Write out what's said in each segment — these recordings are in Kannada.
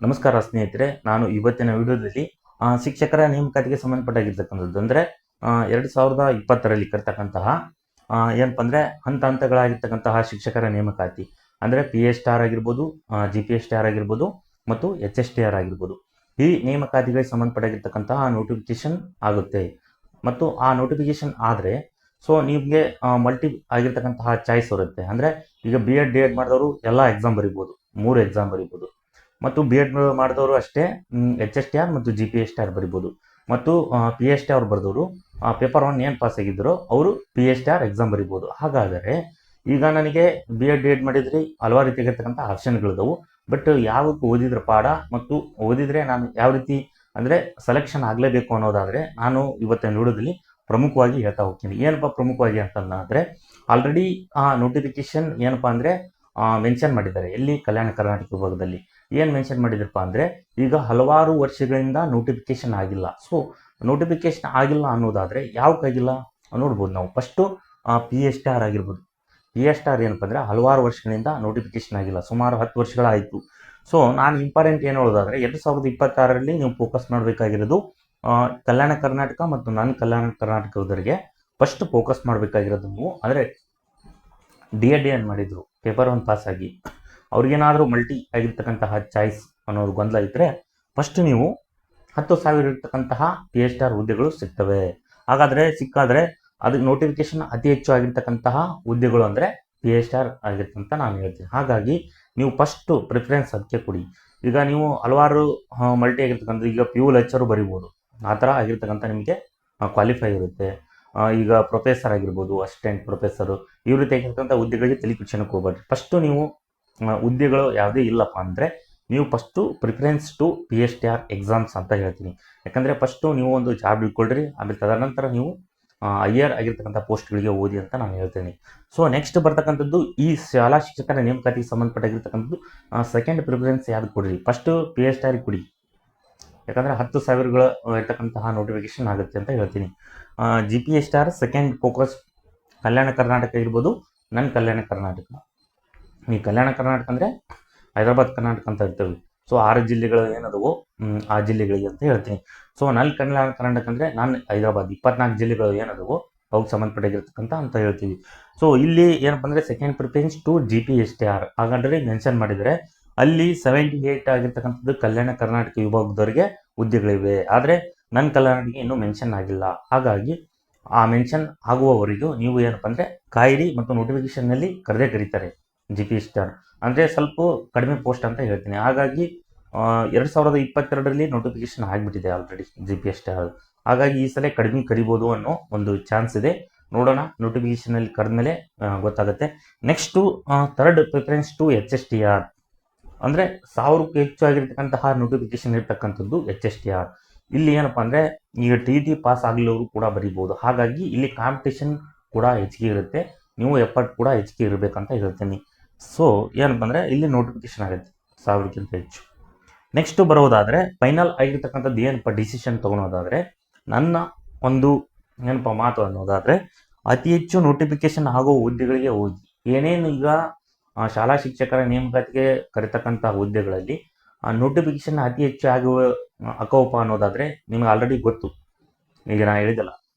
ನಮಸ್ಕಾರ ಸ್ನೇಹಿತರೆ, ನಾನು ಇವತ್ತಿನ ವಿಡಿಯೋದಲ್ಲಿ ಶಿಕ್ಷಕರ ನೇಮಕಾತಿಗೆ ಸಂಬಂಧಪಟ್ಟಾಗಿರ್ತಕ್ಕಂಥದ್ದು ಅಂದರೆ 2020ರಲ್ಲಿ ಕರ್ತಕ್ಕಂತಹ ಏನಪ್ಪ ಅಂದರೆ ಹಂತ ಹಂತಗಳಾಗಿರ್ತಕ್ಕಂತಹ ಶಿಕ್ಷಕರ ನೇಮಕಾತಿ ಅಂದರೆ PA-STAR ಆಗಿರ್ಬೋದು, GPA-STAR ಆಗಿರ್ಬೋದು ಮತ್ತು HSTR ಆಗಿರ್ಬೋದು. ಈ ನೇಮಕಾತಿಗಳಿಗೆ ಸಂಬಂಧಪಟ್ಟಾಗಿರ್ತಕ್ಕಂತಹ ನೋಟಿಫಿಕೇಶನ್ ಆಗುತ್ತೆ ಮತ್ತು ಆ ನೋಟಿಫಿಕೇಶನ್ ಆದರೆ ಸೊ ನಿಮಗೆ ಮಲ್ಟಿ ಆಗಿರ್ತಕ್ಕಂತಹ ಚಾಯ್ಸ್ ಇರುತ್ತೆ. ಅಂದರೆ ಈಗ B.Ed D.Ed ಮಾಡಿದವರು ಎಲ್ಲ ಎಕ್ಸಾಮ್ ಬರಿಬೋದು, 3 ಎಕ್ಸಾಮ್ ಬರಿಬೋದು. ಮತ್ತು B.Ed ಮಾಡಿದವರು ಅಷ್ಟೇ HSTR ಮತ್ತು GPA-STAR ಬರಿಬೋದು. ಮತ್ತು PA-STAR ಬರೆದವರು ಪೇಪರ್ 1 ಏನು ಪಾಸ್ ಆಗಿದ್ದರೋ ಅವರು PA-STAR ಎಕ್ಸಾಮ್ ಬರಿಬೋದು. ಹಾಗಾದರೆ ಈಗ ನನಗೆ B.Ed D.Ed ಮಾಡಿದ್ರಿ ಹಲವಾರು ರೀತಿಯಾಗಿರ್ತಕ್ಕಂಥ ಆಪ್ಷನ್ಗಳಿದವು. ಬಟ್ ಯಾವಕ್ಕೆ ಓದಿದ್ರೆ ಪಾಠ ಮತ್ತು ಓದಿದರೆ ನಾನು ಯಾವ ರೀತಿ ಅಂದರೆ ಸೆಲೆಕ್ಷನ್ ಆಗಲೇಬೇಕು ಅನ್ನೋದಾದರೆ ನಾನು ಇವತ್ತಿನ ವಿಡಿಯೋದಲ್ಲಿ ಪ್ರಮುಖವಾಗಿ ಹೇಳ್ತಾ ಹೋಗ್ತೀನಿ. ಏನಪ್ಪ ಪ್ರಮುಖವಾಗಿ ಅಂತಂದರೆ ಆಲ್ರೆಡಿ ಆ ನೋಟಿಫಿಕೇಶನ್ ಏನಪ್ಪ ಅಂದರೆ ಮೆನ್ಷನ್ ಮಾಡಿದ್ದಾರೆ. ಎಲ್ಲಿ? ಕಲ್ಯಾಣ ಕರ್ನಾಟಕ ವಿಭಾಗದಲ್ಲಿ. ಏನು ಮೆನ್ಷನ್ ಮಾಡಿದ್ರಪ್ಪ ಅಂದರೆ ಈಗ ಹಲವಾರು ವರ್ಷಗಳಿಂದ ನೋಟಿಫಿಕೇಶನ್ ಆಗಿಲ್ಲ. ಸೊ ನೋಟಿಫಿಕೇಶನ್ ಆಗಿಲ್ಲ ಅನ್ನೋದಾದರೆ ಯಾವಕ್ಕಾಗಿಲ್ಲ ನೋಡ್ಬೋದು ನಾವು. ಫಸ್ಟು PA-STAR ಆಗಿರ್ಬೋದು. PA-STAR ಏನಪ್ಪ ಅಂದರೆ ಹಲವಾರು ವರ್ಷಗಳಿಂದ ನೋಟಿಫಿಕೇಶನ್ ಆಗಿಲ್ಲ, ಸುಮಾರು 10 ವರ್ಷಗಳಾಯಿತು. ಸೊ ನಾನು ಇಂಪಾರ್ಟೆಂಟ್ ಏನು ಹೇಳೋದಾದರೆ 2026ರಲ್ಲಿ ನೀವು ಫೋಕಸ್ ಮಾಡಬೇಕಾಗಿರೋದು ಕಲ್ಯಾಣ ಕರ್ನಾಟಕ ಮತ್ತು ನಾನ್ ಕಲ್ಯಾಣ ಕರ್ನಾಟಕದವರಿಗೆ ಫಸ್ಟ್ ಫೋಕಸ್ ಮಾಡಬೇಕಾಗಿರೋದು ನೀವು. ಅಂದರೆ D.Ed ಏನು ಮಾಡಿದರು ಪೇಪರ್ 1 ಪಾಸ್ ಆಗಿ ಅವ್ರಿಗೇನಾದರೂ ಮಲ್ಟಿ ಆಗಿರ್ತಕ್ಕಂತಹ ಚಾಯ್ಸ್ ಅನ್ನೋದು ಗೊಂದಲ ಇದ್ದರೆ ಫಸ್ಟ್ ನೀವು 10,000 ಇರ್ತಕ್ಕಂತಹ PA-STAR ಹುದ್ದೆಗಳು ಸಿಗ್ತವೆ. ಹಾಗಾದರೆ ಸಿಕ್ಕಾದರೆ ಅದಕ್ಕೆ ನೋಟಿಫಿಕೇಶನ್ ಅತಿ ಹೆಚ್ಚು ಆಗಿರ್ತಕ್ಕಂತಹ ಹುದ್ದೆಗಳು ಅಂದರೆ PA-STAR ಆಗಿರ್ತಂತ ನಾನು ಹೇಳ್ತೀನಿ. ಹಾಗಾಗಿ ನೀವು ಫಸ್ಟು ಪ್ರಿಫರೆನ್ಸ್ ಅದಕ್ಕೆ ಕೊಡಿ. ಈಗ ನೀವು ಹಲವಾರು ಮಲ್ಟಿ ಆಗಿರ್ತಕ್ಕಂಥ ಈಗ PU ಲೆಕ್ಚರು ಬರಿಬೋದು, ಆ ಥರ ಆಗಿರ್ತಕ್ಕಂಥ ನಿಮಗೆ ಕ್ವಾಲಿಫೈ ಇರುತ್ತೆ. ಈಗ ಪ್ರೊಫೆಸರ್ ಆಗಿರ್ಬೋದು, ಅಸಿಸ್ಟೆಂಟ್ ಪ್ರೊಫೆಸರು ಈ ರೀತಿ ಆಗಿರ್ತಕ್ಕಂಥ ಹುದ್ದೆಗಳಿಗೆ ತಲೆ ಕೆಡಿಸ್ಕೊಳ್ಳೋಕೆ ಹೋಗ್ಬೇಡ್ರಿ. ಫಸ್ಟು ನೀವು ಹುದ್ದೆಗಳು ಯಾವುದೇ ಇಲ್ಲಪ್ಪ ಅಂದರೆ ನೀವು first preference to PA-STAR exams ಅಂತ ಹೇಳ್ತೀನಿ. ಯಾಕಂದರೆ ಫಸ್ಟು ನೀವು ಒಂದು ಜಾಬ್ ಇಟ್ಕೊಳ್ರಿ, ಆಮೇಲೆ ತದನಂತರ ನೀವು ಹೈಯರ್ ಆಗಿರ್ತಕ್ಕಂಥ ಪೋಸ್ಟ್ಗಳಿಗೆ ಓದಿ ಅಂತ ನಾನು ಹೇಳ್ತೀನಿ. ಸೊ ನೆಕ್ಸ್ಟ್ ಬರ್ತಕ್ಕಂಥದ್ದು ಈ ಶಾಲಾ ಶಿಕ್ಷಕರ ನೇಮಕಾತಿಗೆ ಸಂಬಂಧಪಟ್ಟಾಗಿರ್ತಕ್ಕಂಥದ್ದು ಸೆಕೆಂಡ್ ಪ್ರಿಫರೆನ್ಸ್ ಯಾವ್ದು ಕೊಡ್ರಿ? ಫಸ್ಟು PA-STAR ಕೊಡಿ. ಯಾಕಂದರೆ 10,000 ಇರ್ತಕ್ಕಂತಹ ನೋಟಿಫಿಕೇಶನ್ ಆಗುತ್ತೆ ಅಂತ ಹೇಳ್ತೀನಿ. GPA-STAR second focus Kalyana Karnataka ಇರ್ಬೋದು, ನನ್ನ ಕಲ್ಯಾಣ ಕರ್ನಾಟಕ. ಈ ಕಲ್ಯಾಣ ಕರ್ನಾಟಕ ಅಂದರೆ ಹೈದರಾಬಾದ್ ಕರ್ನಾಟಕ ಅಂತ ಇರ್ತೇವೆ. ಸೊ 6 ಜಿಲ್ಲೆಗಳು ಏನದವೋ ಆ ಜಿಲ್ಲೆಗಳಿಗೆ ಅಂತ ಹೇಳ್ತೀನಿ. ಸೊ ನನ್ನ ಕಲ್ಯಾಣ ಕರ್ನಾಟಕ ಅಂದರೆ ನಾನು ಹೈದರಾಬಾದ್ 24 ಜಿಲ್ಲೆಗಳು ಏನದವೋ ಅವಕ್ಕೆ ಸಂಬಂಧಪಟ್ಟಿರ್ತಕ್ಕಂಥ ಅಂತ ಹೇಳ್ತೀವಿ. ಸೊ ಇಲ್ಲಿ ಏನಪ್ಪ ಅಂದರೆ ಸೆಕೆಂಡ್ ಪ್ರಿಫರೆನ್ಸ್ ಟು GPA-STAR ಹಾಗಾದರೆ ಮೆನ್ಷನ್ ಮಾಡಿದರೆ ಅಲ್ಲಿ 78 ಆಗಿರ್ತಕ್ಕಂಥದ್ದು ಕಲ್ಯಾಣ ಕರ್ನಾಟಕ ವಿಭಾಗದವರಿಗೆ ಹುದ್ದೆಗಳಿವೆ. ಆದರೆ ನನ್ನ ಕಲ್ಯಾಣಕ್ಕೆ ಇನ್ನೂ ಮೆನ್ಷನ್ ಆಗಿಲ್ಲ. ಹಾಗಾಗಿ ಆ ಮೆನ್ಷನ್ ಆಗುವವರೆಗೂ ನೀವು ಏನಪ್ಪ ಅಂದರೆ ಕಾಯಿರಿ ಮತ್ತು ನೋಟಿಫಿಕೇಷನ್ನಲ್ಲಿ ಕರೀತಾರೆ GPA-STAR ಅಂದರೆ ಸ್ವಲ್ಪ ಕಡಿಮೆ ಪೋಸ್ಟ್ ಅಂತ ಹೇಳ್ತೀನಿ. ಹಾಗಾಗಿ 2022ರಲ್ಲಿ ನೋಟಿಫಿಕೇಶನ್ ಆಗಿಬಿಟ್ಟಿದೆ ಆಲ್ರೆಡಿ GPA-STAR. ಹಾಗಾಗಿ ಈ ಸಲ ಕಡಿಮೆ ಕರಿಬೋದು ಅನ್ನೋ ಒಂದು ಚಾನ್ಸ್ ಇದೆ. ನೋಡೋಣ, ನೋಟಿಫಿಕೇಷನಲ್ಲಿ ಕರೆದ್ಮೇಲೆ ಗೊತ್ತಾಗುತ್ತೆ. Next third preference to HSTR ಅಂದರೆ 1000ಕ್ಕೂ ಹೆಚ್ಚು ಆಗಿರ್ತಕ್ಕಂತಹ ನೋಟಿಫಿಕೇಶನ್ ಇರ್ತಕ್ಕಂಥದ್ದು HSTR. ಇಲ್ಲಿ ಏನಪ್ಪ ಅಂದರೆ ಈಗ TET ಪಾಸ್ ಆಗಲಿರೋರು ಕೂಡ ಬರಿಬೋದು. ಹಾಗಾಗಿ ಇಲ್ಲಿ ಕಾಂಪಿಟೇಷನ್ ಕೂಡ ಹೆಚ್ಚಿಗೆ ಇರುತ್ತೆ, ನೀವು ಎಫರ್ಟ್ ಕೂಡ ಹೆಚ್ಚಿಗೆ ಇರಬೇಕಂತ ಹೇಳ್ತೀನಿ. ಸೊ ಏನಪ್ಪ ಅಂದರೆ ಇಲ್ಲಿ ನೋಟಿಫಿಕೇಶನ್ ಆಗುತ್ತೆ 1000ಕ್ಕಿಂತ ಹೆಚ್ಚು. ನೆಕ್ಸ್ಟು ಬರೋದಾದರೆ ಫೈನಲ್ ಆಗಿರ್ತಕ್ಕಂಥದ್ದು ಏನಪ್ಪ ಡಿಸಿಷನ್ ತೊಗೊಳೋದಾದರೆ ನನ್ನ ಒಂದು ಏನಪ್ಪ ಮಾತು ಅನ್ನೋದಾದರೆ ಅತಿ ಹೆಚ್ಚು ನೋಟಿಫಿಕೇಶನ್ ಆಗೋ ಹುದ್ದೆಗಳಿಗೆ ಹೋಗಿ. ಏನೇನು ಈಗ ಶಾಲಾ ಶಿಕ್ಷಕರ ನೇಮಕಾತಿಗೆ ಕರೀತಕ್ಕಂಥ ಹುದ್ದೆಗಳಲ್ಲಿ ನೋಟಿಫಿಕೇಶನ್ ಅತಿ ಹೆಚ್ಚು ಹಾಕೋವಪ್ಪ ಅನ್ನೋದಾದರೆ ನಿಮಗೆ ಆಲ್ರೆಡಿ ಗೊತ್ತು. ಈಗ ನಾನು ಹೇಳಿದಲ್ಲ,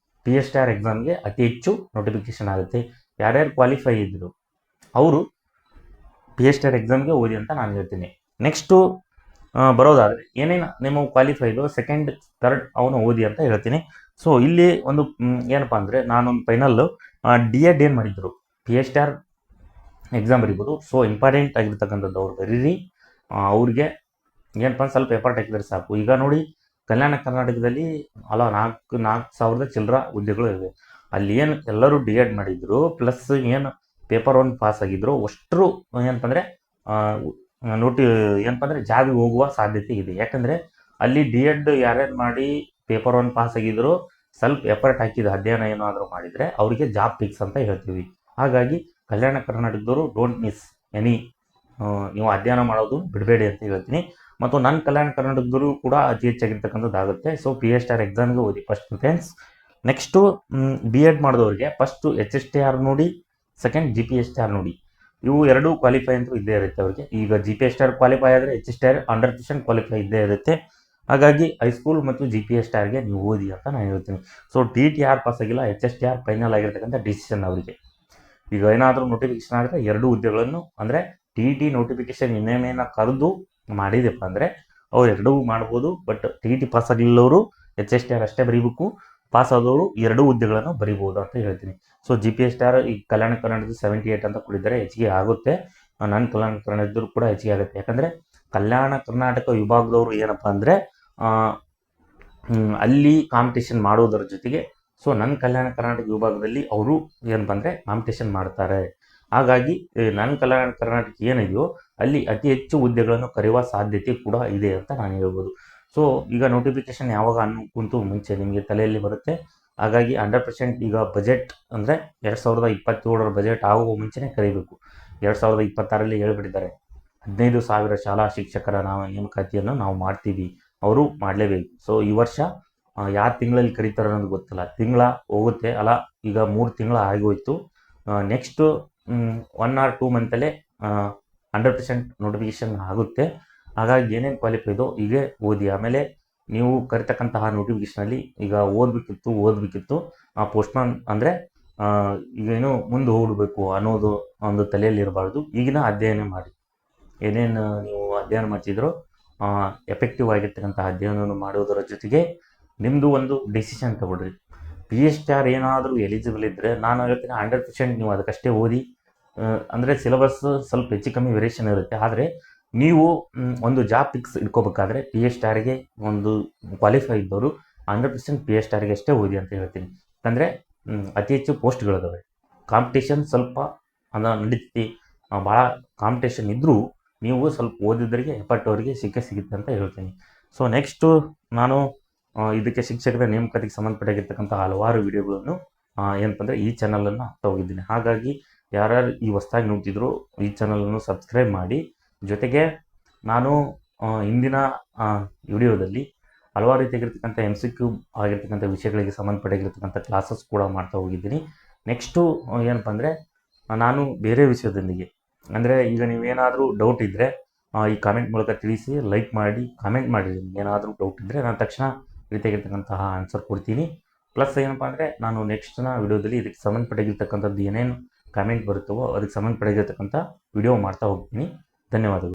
PA-STAR ಎಕ್ಸಾಮ್ಗೆ ಅತಿ ಹೆಚ್ಚು ನೋಟಿಫಿಕೇಶನ್ ಆಗುತ್ತೆ. ಯಾರ್ಯಾರು ಕ್ವಾಲಿಫೈ ಇದ್ದರು ಅವರು PA-STAR ಎಕ್ಸಾಮ್ಗೆ ಓದಿ ಅಂತ ನಾನು ಹೇಳ್ತೀನಿ. ನೆಕ್ಸ್ಟು ಬರೋದಾದರೆ ಏನೇನು ನಿಮ್ಮ ಕ್ವಾಲಿಫೈ ಇದೋ ಸೆಕೆಂಡ್ ಥರ್ಡ್ ಅವನು ಓದಿ ಅಂತ ಹೇಳ್ತೀನಿ. ಸೊ ಇಲ್ಲಿ ಒಂದು ಏನಪ್ಪ ಅಂದರೆ ನಾನೊಂದು ಫೈನಲ್ಲು D.Ed ಏನು ಮಾಡಿದ್ರು PA-STAR ಎಕ್ಸಾಮ್ ಬರಿಬೋದು. ಸೊ ಇಂಪಾರ್ಟೆಂಟ್ ಆಗಿರ್ತಕ್ಕಂಥದ್ದು ಅವ್ರು ಬರೀರಿ. ಅವ್ರಿಗೆ ಏನಪ್ಪ ಸ್ವಲ್ಪ ಎಫರ್ಟ್ ಹಾಕಿದರೆ ಸಾಕು. ಈಗ ನೋಡಿ, ಕಲ್ಯಾಣ ಕರ್ನಾಟಕದಲ್ಲಿ 4,000 ಚಿಲ್ಲರ ಹುದ್ದೆಗಳು ಇವೆ. ಅಲ್ಲಿ ಏನು ಎಲ್ಲರೂ D.Ed ಮಾಡಿದ್ರು ಪ್ಲಸ್ ಏನು ಪೇಪರ್ 1 ಪಾಸ್ ಆಗಿದ್ರು ಅಷ್ಟರು ಏನಪ್ಪ ಅಂದರೆ ಏನಪ್ಪ ಅಂದರೆ ಜಾಬಿಗೆ ಹೋಗುವ ಸಾಧ್ಯತೆ ಇದೆ. ಯಾಕಂದರೆ ಅಲ್ಲಿ D.Ed ಯಾರ್ಯಾರು ಮಾಡಿ ಪೇಪರ್ 1 ಪಾಸ್ ಆಗಿದ್ರು ಸ್ವಲ್ಪ ಎಫರ್ಟ್ ಹಾಕಿದ ಅಧ್ಯಯನ ಏನಾದರೂ ಮಾಡಿದರೆ ಅವರಿಗೆ ಜಾಬ್ ಫಿಕ್ಸ್ ಅಂತ ಹೇಳ್ತೀವಿ. ಹಾಗಾಗಿ ಕಲ್ಯಾಣ ಕರ್ನಾಟಕದವರು ಡೋಂಟ್ ಮಿಸ್ ಎನಿ, ನೀವು ಅಧ್ಯಯನ ಮಾಡೋದು ಬಿಡಬೇಡಿ ಅಂತ ಹೇಳ್ತೀನಿ. ಮತ್ತು ನನ್ನ ಕಲ್ಯಾಣ ಕರ್ನಾಟಕದವರು ಕೂಡ ಅತಿ ಹೆಚ್ಚಾಗಿರ್ತಕ್ಕಂಥದ್ದು ಆಗುತ್ತೆ. ಸೊ PA-STAR ಎಕ್ಸಾಮ್ಗೆ ಓದಿ ಫಸ್ಟ್ ಪ್ರಿಫರೆನ್ಸ್. ನೆಕ್ಸ್ಟು B.Ed ಮಾಡಿದವ್ರಿಗೆ ಫಸ್ಟು HSTR ನೋಡಿ, ಸೆಕೆಂಡ್ GPA-STAR ನೋಡಿ. ಇವು ಎರಡೂ ಕ್ವಾಲಿಫೈ ಅಂತೂ ಇದ್ದೇ ಇರುತ್ತೆ ಅವ್ರಿಗೆ. ಈಗ G P S T R qualify ಆದರೆ H S T R 100% qualify ಇದ್ದೇ ಇರುತ್ತೆ. ಹಾಗಾಗಿ ಹೈಸ್ಕೂಲ್ ಮತ್ತು ಜಿ ಪಿ ಎಸ್ ಟಿ ಆರ್ಗೆ ನೀವು ಓದಿ ಅಂತ ನಾನು ಹೇಳ್ತೀನಿ. So T T R pass ಆಗಿಲ್ಲ, H S T R final ಆಗಿರ್ತಕ್ಕಂಥ ಡಿಸಿಷನ್ ಅವರಿಗೆ. ಈಗ ಏನಾದರೂ ನೋಟಿಫಿಕೇಶನ್ ಆದರೆ 2 ಹುದ್ದೆಗಳನ್ನು ಅಂದರೆ ಟಿ ಟಿ ನೋಟಿಫಿಕೇಶನ್ ಇನ್ನೇನೇನ ಕರೆದು ಮಾಡಿದೆಪ್ಪ ಅಂದರೆ ಅವ್ರು ಎರಡೂ ಮಾಡ್ಬೋದು. ಬಟ್ ಟಿ ಟಿ ಪಾಸ್ ಆಗಲಿಲ್ಲವರು ಎಚ್ ಎಸ್ ಟಿ ಆರ್ ಅಷ್ಟೇ ಬರೀಬೇಕು. ಪಾಸ್ ಆದವರು 2 ಹುದ್ದೆಗಳನ್ನು ಬರಿಬೋದು ಅಂತ ಹೇಳ್ತೀನಿ. So G P S T R ಈ ಕಲ್ಯಾಣ ಕರ್ನಾಟಕದ 78 ಅಂತ ಕೊಟ್ಟಿದ್ದಾರೆ, ಹೆಚ್ಚಿಗೆ ಆಗುತ್ತೆ. ನನ್ನ ಕಲ್ಯಾಣ ಕರ್ನಾಟಕದವರು ಕೂಡ ಹೆಚ್ಚಿಗೆ ಆಗುತ್ತೆ. ಯಾಕಂದರೆ ಕಲ್ಯಾಣ ಕರ್ನಾಟಕ ವಿಭಾಗದವರು ಏನಪ್ಪ ಅಂದರೆ ಅಲ್ಲಿ ಕಾಂಪಿಟೇಷನ್ ಮಾಡೋದರ ಜೊತೆಗೆ ಸೊ ನನ್ನ ಕಲ್ಯಾಣ ಕರ್ನಾಟಕ ವಿಭಾಗದಲ್ಲಿ ಅವರು ಏನಪ್ಪ ಅಂದರೆ ಕಾಂಪಿಟೇಷನ್ ಮಾಡ್ತಾರೆ. ಹಾಗಾಗಿ ನನ್ನ ಕಲ್ಯಾಣ ಕರ್ನಾಟಕ ಏನಿದೆಯೋ ಅಲ್ಲಿ ಅತಿ ಹೆಚ್ಚು ಹುದ್ದೆಗಳನ್ನು ಕರೆಯುವ ಸಾಧ್ಯತೆ ಕೂಡ ಇದೆ ಅಂತ ನಾನು ಹೇಳ್ಬೋದು. ಸೊ ಈಗ ನೋಟಿಫಿಕೇಶನ್ ಯಾವಾಗ ಅನ್ನೋಕ್ಕಂತೂ ಮುಂಚೆ ನಿಮಗೆ ತಲೆಯಲ್ಲಿ ಬರುತ್ತೆ. ಹಾಗಾಗಿ 100% ಈಗ ಬಜೆಟ್ ಅಂದರೆ 2027 ಬಜೆಟ್ ಆಗುವ ಮುಂಚೆನೇ ಕರೀಬೇಕು. 2026ರಲ್ಲಿ ಹೇಳ್ಬಿಟ್ಟಿದ್ದಾರೆ 15,000 ಶಾಲಾ ಶಿಕ್ಷಕರ ನೇಮಕಾತಿಯನ್ನು ನಾವು ಮಾಡ್ತೀವಿ, ಅವರು ಮಾಡಲೇಬೇಕು. ಸೊ ಈ ವರ್ಷ ಯಾವ ತಿಂಗಳಲ್ಲಿ ಕರೀತಾರೆ ಅನ್ನೋದು ಗೊತ್ತಿಲ್ಲ. ತಿಂಗಳ ಹೋಗುತ್ತೆ ಅಲ್ಲ, ಈಗ 3 ತಿಂಗಳ ಆಗೋಯ್ತು. ನೆಕ್ಸ್ಟು 1 or 2 ಮಂತಲ್ಲೇ 100% ನೋಟಿಫಿಕೇಶನ್ ಆಗುತ್ತೆ. ಹಾಗಾಗಿ ಏನೇನು ಕ್ವಾಲಿಫೈ ಇದೋ ಹೀಗೆ ಓದಿ. ಆಮೇಲೆ ನೀವು ಕರಿತಕ್ಕಂತಹ ನೋಟಿಫಿಕೇಷನಲ್ಲಿ ಈಗ ಓದಬೇಕಿತ್ತು ಪೋಸ್ಟ್ಮ್ಯಾನ್ ಅಂದರೆ ಈಗೇನು ಮುಂದೆ ಹೋಗಬೇಕು ಅನ್ನೋದು ಒಂದು ತಲೆಯಲ್ಲಿ ಇರಬಾರ್ದು. ಈಗಿನ ಅಧ್ಯಯನ ಮಾಡಿ, ಏನೇನು ನೀವು ಅಧ್ಯಯನ ಮಾಡ್ತಿದ್ರೋ ಎಫೆಕ್ಟಿವ್ ಆಗಿರ್ತಕ್ಕಂತಹ ಅಧ್ಯಯನವನ್ನು ಮಾಡುವುದರ ಜೊತೆಗೆ ನಿಮ್ಮದು ಒಂದು ಡಿಸಿಷನ್ ತಗೊಳ್ರಿ. ಪಿ ಎಸ್ ಟಿ ಆರ್ ಏನಾದರೂ ಎಲಿಜಿಬಲ್ ಇದ್ದರೆ ನಾನು ಹೇಳ್ತೀನಿ 100% ನೀವು ಅದಕ್ಕಷ್ಟೇ ಓದಿ. ಅಂದರೆ ಸಿಲೆಬಸ್ ಸ್ವಲ್ಪ ಹೆಚ್ಚು ಕಮ್ಮಿ ವೇರಿಯೇಷನ್ ಇರುತ್ತೆ. ಆದರೆ ನೀವು ಒಂದು ಜಾಬ್ ಫಿಕ್ಸ್ ಇಟ್ಕೋಬೇಕಾದ್ರೆ ಪಿ ಎಸ್ ಟಿ ಆರ್ಗೆ ಒಂದು ಕ್ವಾಲಿಫೈ ಇದ್ದವರು 100% ಪಿ ಎಸ್ ಟಿ ಆರ್ಗೆ ಅಷ್ಟೇ ಓದಿ ಅಂತ ಹೇಳ್ತೀನಿ. ಯಾಕಂದರೆ ಅತಿ ಹೆಚ್ಚು ಪೋಸ್ಟ್ಗಳಿದ್ದಾವೆ, ಕಾಂಪಿಟೇಷನ್ ಸ್ವಲ್ಪ ನಡೀತಿ, ಭಾಳ ಕಾಂಪಿಟೇಷನ್ ಇದ್ದರೂ ನೀವು ಸ್ವಲ್ಪ ಓದಿದ್ರಿಗೆ ಎಫರ್ಟ್ ಅವರಿಗೆ ಸಿಗುತ್ತೆ ಅಂತ ಹೇಳ್ತೀನಿ. ಸೊ ನೆಕ್ಸ್ಟು ನಾನು ಇದಕ್ಕೆ ಶಿಕ್ಷಕರ ನೇಮಕಾತಿಗೆ ಸಂಬಂಧಪಟ್ಟಾಗಿರ್ತಕ್ಕಂಥ ಹಲವಾರು ವಿಡಿಯೋಗಳನ್ನು ಏನಪ್ಪ ಅಂದರೆ ಈ ಚಾನಲನ್ನು ಹಾಕ್ತಾ ಹೋಗಿದ್ದೀನಿ. ಹಾಗಾಗಿ ಯಾರ್ಯಾರು ಈ ಹೊಸ್ದಾಗಿ ನೋಡ್ತಿದ್ರು ಈ ಚಾನಲನ್ನು ಸಬ್ಸ್ಕ್ರೈಬ್ ಮಾಡಿ. ಜೊತೆಗೆ ನಾನು ಇಂದಿನ ವಿಡಿಯೋದಲ್ಲಿ ಹಲವಾರು ರೀತಿಯಾಗಿರ್ತಕ್ಕಂಥ MCQ ಆಗಿರ್ತಕ್ಕಂಥ ವಿಷಯಗಳಿಗೆ ಸಂಬಂಧಪಟ್ಟಾಗಿರ್ತಕ್ಕಂಥ ಕ್ಲಾಸಸ್ ಕೂಡ ಮಾಡ್ತಾ ಹೋಗಿದ್ದೀನಿ. ನೆಕ್ಸ್ಟು ಏನಪ್ಪ ಅಂದರೆ ನಾನು ಬೇರೆ ವಿಷಯದೊಂದಿಗೆ ಅಂದರೆ ಈಗ ನೀವೇನಾದರೂ ಡೌಟ್ ಇದ್ದರೆ ಈ ಕಾಮೆಂಟ್ ಮೂಲಕ ತಿಳಿಸಿ, ಲೈಕ್ ಮಾಡಿ, ಕಾಮೆಂಟ್ ಮಾಡಿ. ಏನಾದರೂ ಡೌಟ್ ಇದ್ದರೆ ನಾನು ತಕ್ಷಣ ರೀತಿಯಾಗಿರ್ತಕ್ಕಂತಹ ಆನ್ಸರ್ ಕೊಡ್ತೀನಿ. ಪ್ಲಸ್ ಏನಪ್ಪ ಅಂದರೆ ನಾನು ನೆಕ್ಸ್ಟ್ನ ವಿಡಿಯೋದಲ್ಲಿ ಇದಕ್ಕೆ ಸಂಬಂಧಪಟ್ಟಾಗಿರ್ತಕ್ಕಂಥದ್ದು ಏನೇನು ಕಾಮೆಂಟ್ ಬರುತ್ತವೋ ಅದಕ್ಕೆ ಸಂಬಂಧಪಟ್ಟಾಗಿರ್ತಕ್ಕಂಥ ವಿಡಿಯೋ ಮಾಡ್ತಾ ಹೋಗ್ತೀನಿ. ಧನ್ಯವಾದಗಳು.